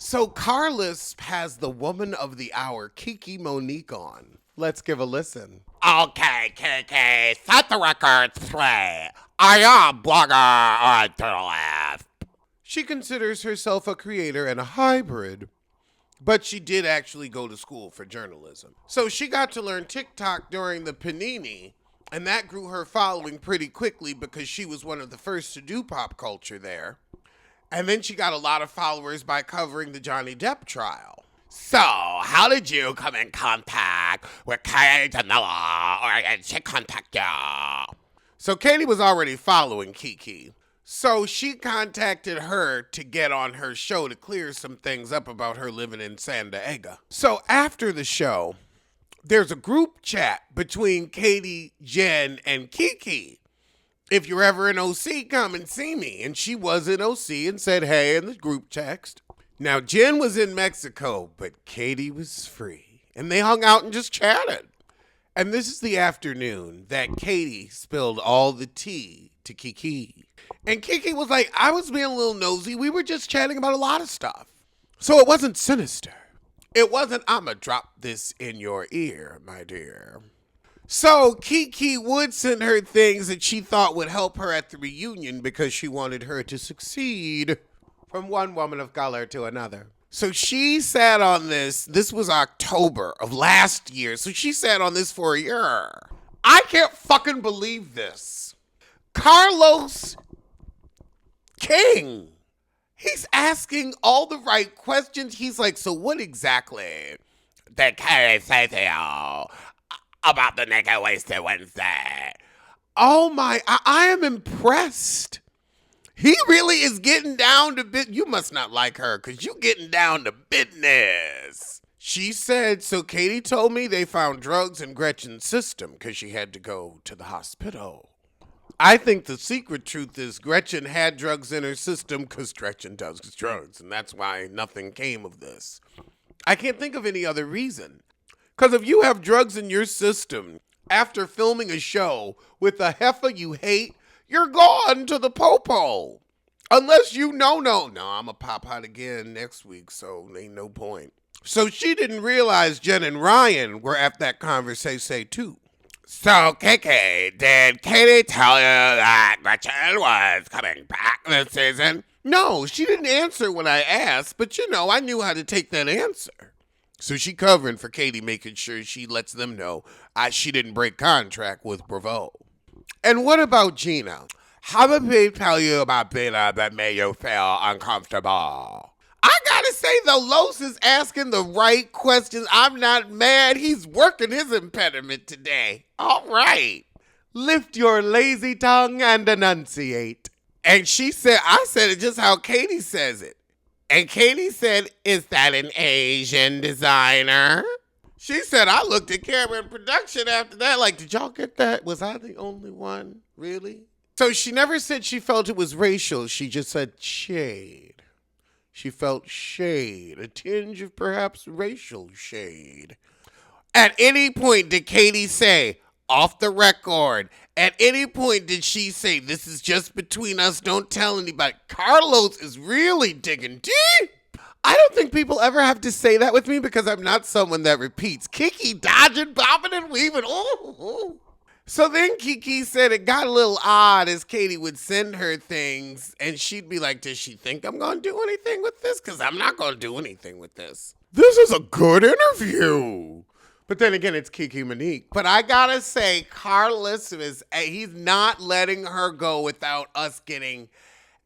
So Carlos has the woman of the hour, KiKi Monique, on. Let's give a listen. Okay, KiKi, set the record straight. I am blogger or journalist. She considers herself a creator and a hybrid, but she did actually go to school for journalism. So she got to learn TikTok during the Panini, and that grew her following pretty quickly because she was one of the first to do pop culture there. And then she got a lot of followers by covering the Johnny Depp trial. So, how did you come in contact with Katie Ginella, or did she contact you? So Katie was already following KiKi. So she contacted her to get on her show to clear some things up about her living in San Diego. So after the show, there's a group chat between Katie, Jen, and KiKi. If you're ever in OC, come and see me. And she was in OC and said, hey, in the group text. Now, Jen was in Mexico, but Katie was free. And they hung out and just chatted. And this is the afternoon that Katie spilled all the tea to KiKi. And KiKi was like, I was being a little nosy. We were just chatting about a lot of stuff. So it wasn't sinister. It wasn't, I'ma drop this in your ear, my dear. So KiKi would send her things that she thought would help her at the reunion because she wanted her to succeed from one woman of color to another. So she sat on this. This was October of last year. So she sat on this for a year. I can't fucking believe this. Carlos King. He's asking all the right questions. He's like, so what exactly Did Katie say to you about the Naked Wasted Wednesday? Oh my, I am impressed. He really is getting down to business. You must not like her because you getting down to business. She said, so Katie told me they found drugs in Gretchen's system because she had to go to the hospital. I think the secret truth is Gretchen had drugs in her system because Gretchen does drugs, and that's why nothing came of this. I can't think of any other reason. Because if you have drugs in your system after filming a show with a heifer you hate, you're gone to the popo. Unless you know, no, I'm a pop hot again next week, so ain't no point. So she didn't realize Jen and Ryan were at that conversation too. So, KiKi, did Katie tell you that Gretchen was coming back this season? No, she didn't answer when I asked, but I knew how to take that answer. So she covering for Katie, making sure she lets them know she didn't break contract with Bravo. And what about Gina? How did he tell you about Bina that made you feel uncomfortable? I gotta say, though, Los is asking the right questions. I'm not mad. He's working his impediment today. All right. Lift your lazy tongue and enunciate. And she said, I said it just how Katie says it. And Katie said, is that an Asian designer? She said, I looked at camera and production after that. Like, did y'all get that? Was I the only one? Really? So she never said she felt it was racial. She just said shade. She felt shade, a tinge of perhaps racial shade. At any point did Katie say, off the record, at any point did she say, this is just between us, don't tell anybody? Carlos is really digging deep. I don't think people ever have to say that with me because I'm not someone that repeats. KiKi dodging, bobbing, and weaving. Ooh. So then KiKi said it got a little odd as Katie would send her things and she'd be like, does she think I'm going to do anything with this? Because I'm not going to do anything with this. This is a good interview. But then again, it's KiKi Monique. But I got to say, Carlos, he's not letting her go without us getting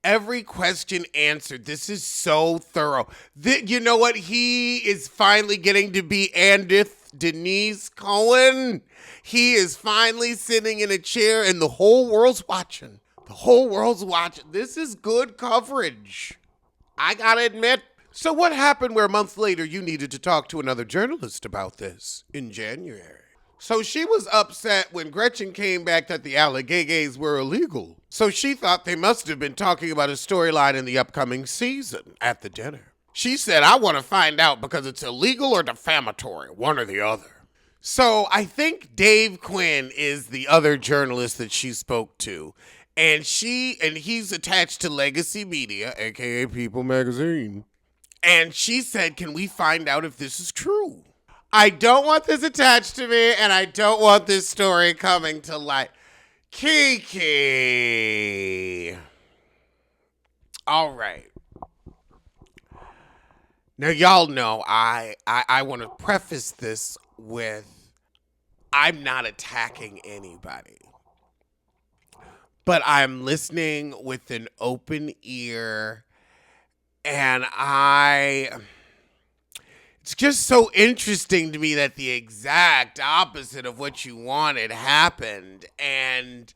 every question answered. This is so thorough. You know what? He is finally getting to be Andith Denise Cohen. He is finally sitting in a chair and the whole world's watching. The whole world's watching. This is good coverage. I gotta admit. So what happened where a month later you needed to talk to another journalist about this in January? So she was upset when Gretchen came back that the allegays were illegal. So she thought they must have been talking about a storyline in the upcoming season at the dinner. She said, I want to find out because it's illegal or defamatory, one or the other. So I think Dave Quinn is the other journalist that she spoke to. And he's attached to Legacy Media, aka People Magazine. And she said, can we find out if this is true? I don't want this attached to me, and I don't want this story coming to light. KiKi. All right. Now, y'all know I want to preface this with I'm not attacking anybody. But I'm listening with an open ear, and it's just so interesting to me that the exact opposite of what you wanted happened. And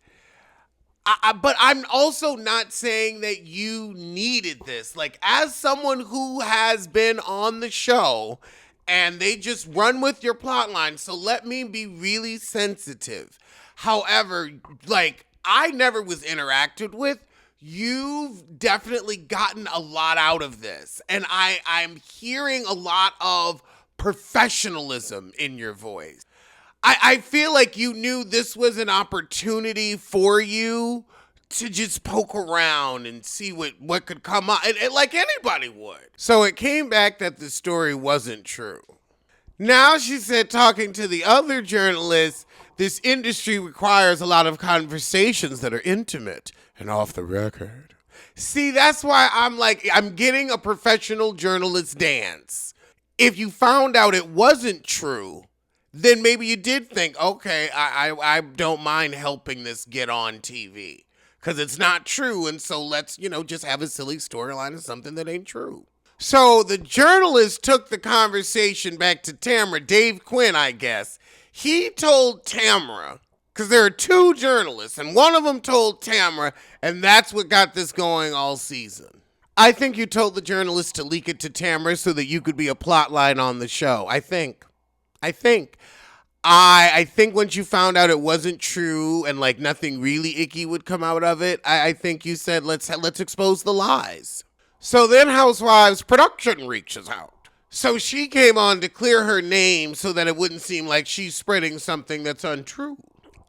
but I'm also not saying that you needed this. Like, as someone who has been on the show and they just run with your plot line, so let me be really sensitive. However, like, I never was interacted with. You've definitely gotten a lot out of this. And I'm hearing a lot of professionalism in your voice. I feel like you knew this was an opportunity for you to just poke around and see what could come up, and like anybody would. So it came back that the story wasn't true. Now she said, talking to the other journalists, this industry requires a lot of conversations that are intimate and off the record. See, that's why I'm getting a professional journalist dance. If you found out it wasn't true, then maybe you did think, okay, I don't mind helping this get on TV. Because it's not true, and so let's, just have a silly storyline of something that ain't true. So the journalist took the conversation back to Tamara, Dave Quinn, I guess. He told Tamara, because there are two journalists, and one of them told Tamara, and that's what got this going all season. I think you told the journalist to leak it to Tamara so that you could be a plot line on the show. I think once you found out it wasn't true and like nothing really icky would come out of it, I think you said, let's expose the lies. So then Housewives production reaches out. So she came on to clear her name so that it wouldn't seem like she's spreading something that's untrue.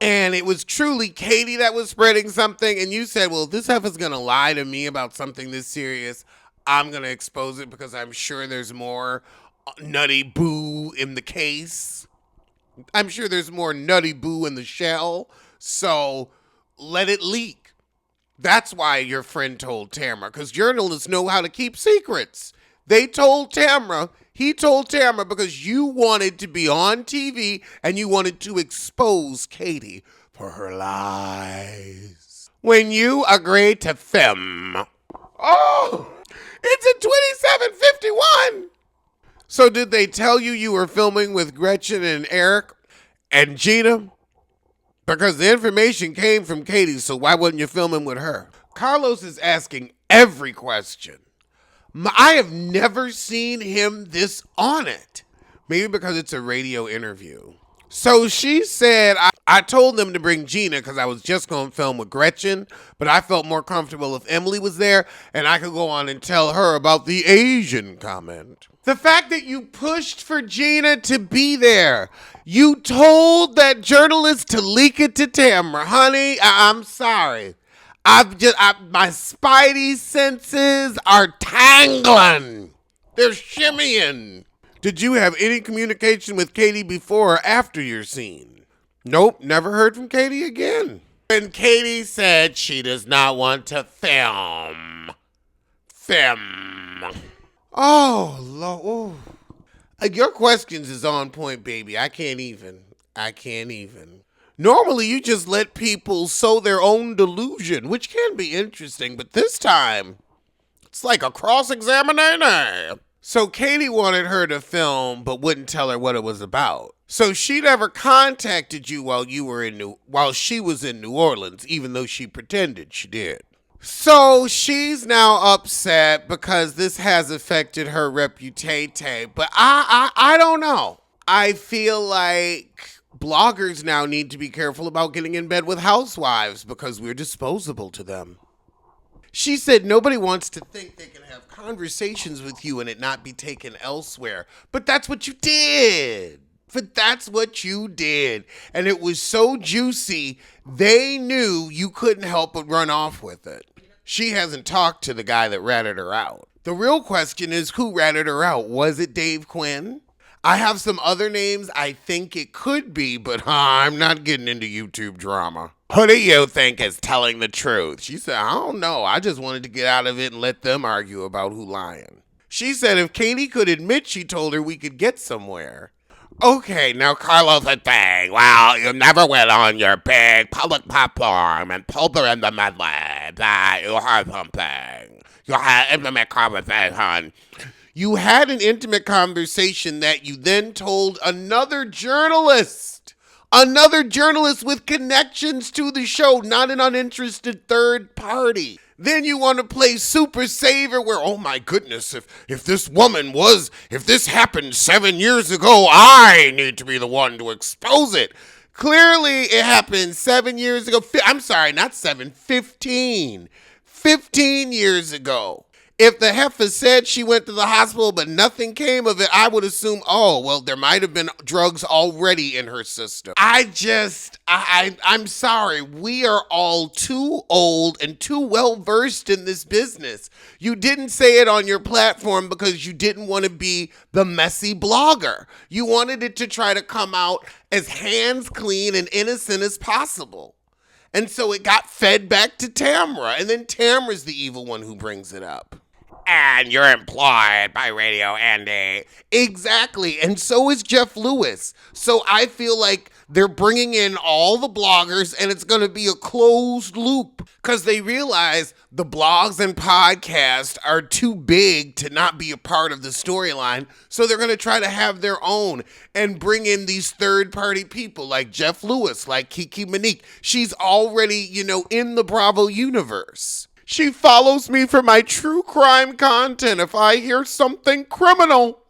And it was truly Katie that was spreading something. And you said, well, if this heifer's going to lie to me about something this serious, I'm going to expose it because I'm sure there's more nutty boo in the case. I'm sure there's more nutty boo in the shell. So let it leak. That's why your friend told Tamara, because journalists know how to keep secrets. They told Tamara, he told Tamara because you wanted to be on TV and you wanted to expose Katie for her lies. When you agreed to film. Oh, it's at 27:51. So did they tell you were filming with Gretchen and Eric and Gina? Because the information came from Katie, so why wasn't you filming with her? Carlos is asking every question. I have never seen him this on it. Maybe because it's a radio interview. So she said, I told them to bring Gina because I was just going to film with Gretchen, but I felt more comfortable if Emily was there and I could go on and tell her about the Asian comment. The fact that you pushed for Gina to be there. You told that journalist to leak it to Tamara. Honey, I'm sorry. My spidey senses are tangling. They're shimmying. Did you have any communication with Katie before or after your scene? Nope, never heard from Katie again. And Katie said she does not want to film. Oh, Lord. Your questions is on point, baby. I can't even. Normally, you just let people sow their own delusion, which can be interesting, but this time, it's like a cross-examination. So Katie wanted her to film, but wouldn't tell her what it was about. So she never contacted you while she was in New Orleans, even though she pretended she did. So she's now upset because this has affected her reputation. But I don't know. I feel like bloggers now need to be careful about getting in bed with housewives because we're disposable to them. She said nobody wants to think they can have conversations with you and it not be taken elsewhere. But that's what you did. And it was so juicy, they knew you couldn't help but run off with it. She hasn't talked to the guy that ratted her out. The real question is who ratted her out? Was it Dave Quinn? I have some other names I think it could be, but I'm not getting into YouTube drama. Who do you think is telling the truth? She said, I don't know. I just wanted to get out of it and let them argue about who lying. She said if Katie could admit she told her, we could get somewhere. Okay, now Carlos a thing. Well, you never went on your big public platform and told her in the medley that you heard something. You had an intimate conversation. You had an intimate conversation that you then told another journalist with connections to the show, not an uninterested third party. Then you want to play super saver where, oh my goodness, if this happened 7 years ago, I need to be the one to expose it. Clearly it happened 7 years ago. I'm sorry, not 7, 15. 15 years ago. If the heifer said she went to the hospital but nothing came of it, I would assume, oh, well, there might have been drugs already in her system. I'm sorry. We are all too old and too well versed in this business. You didn't say it on your platform because you didn't want to be the messy blogger. You wanted it to try to come out as hands clean and innocent as possible. And so it got fed back to Tamra, and then Tamra's the evil one who brings it up. And you're employed by Radio Andy. Exactly, and so is Jeff Lewis. So I feel like they're bringing in all the bloggers, and it's going to be a closed loop because they realize the blogs and podcasts are too big to not be a part of the storyline. So they're going to try to have their own and bring in these third-party people like Jeff Lewis, like KiKi Monique. She's already, in the Bravo universe. She follows me for my true crime content. If I hear something criminal,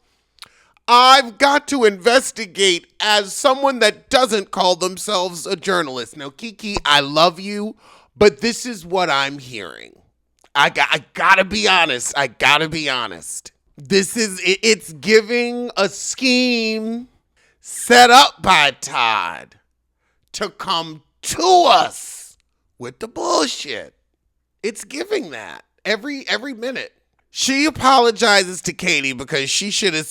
I've got to investigate as someone that doesn't call themselves a journalist. Now, KiKi, I love you, but this is what I'm hearing. I gotta be honest. It's giving a scheme set up by Todd to come to us with the bullshit. It's giving that every minute. She apologizes to Katie because I should have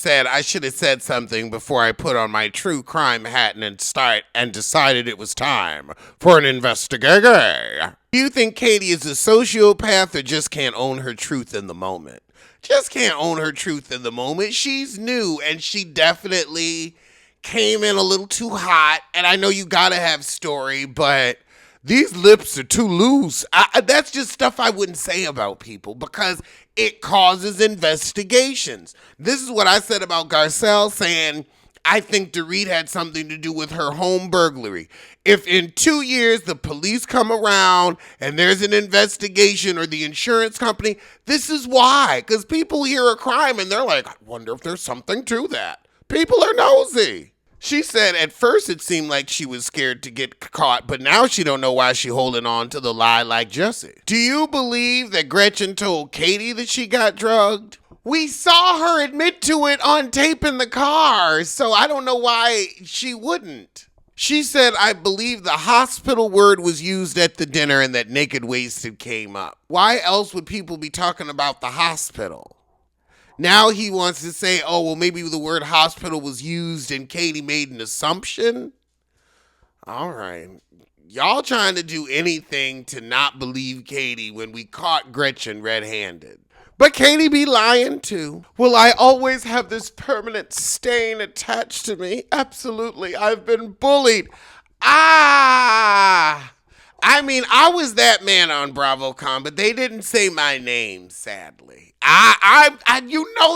said something before I put on my true crime hat and decided it was time for an investigation. Do you think Katie is a sociopath or just can't own her truth in the moment? Just can't own her truth in the moment. She's new and she definitely came in a little too hot. And I know you gotta have story, but these lips are too loose. That's just stuff I wouldn't say about people because it causes investigations. This is what I said about Garcelle saying, I think Dorit had something to do with her home burglary. If in 2 years the police come around and there's an investigation or the insurance company, this is why. Because people hear a crime and they're like, I wonder if there's something to that. People are nosy. She said at first it seemed like she was scared to get caught, but now she don't know why she holding on to the lie like Jesse. Do you believe that Gretchen told Katie that she got drugged? We saw her admit to it on tape in the car, so I don't know why she wouldn't. She said, I believe the hospital word was used at the dinner and that naked wasted came up. Why else would people be talking about the hospital? Now he wants to say, oh, well, maybe the word hospital was used and Katie made an assumption. All right. Y'all trying to do anything to not believe Katie when we caught Gretchen red-handed. But Katie be lying too. Will I always have this permanent stain attached to me? Absolutely. I've been bullied. I was that man on BravoCon, but they didn't say my name, sadly.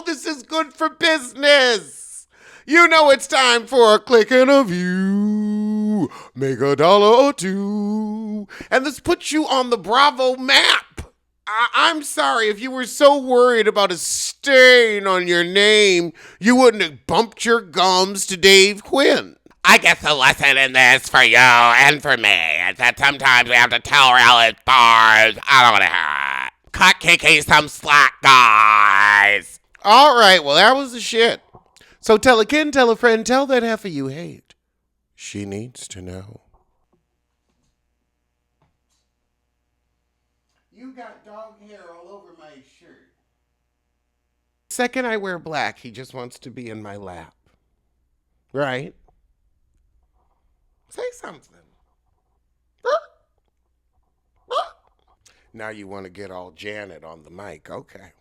This is good for business. It's time for a click and a view. Make $1 or $2. And this puts you on the Bravo map. I'm sorry, if you were so worried about a stain on your name, you wouldn't have bumped your gums to Dave Quinn. I guess the lesson in this for you and for me is that sometimes we have to tell reality stars, I don't want to hear it. Cut KiKi some slack, guys. All right, well, that was the shit. So tell a kid, tell a friend, tell that heifer you hate. She needs to know. You got dog hair all over my shirt. Second I wear black, he just wants to be in my lap. Right? Say something. Now you want to get all Janet on the mic. Okay.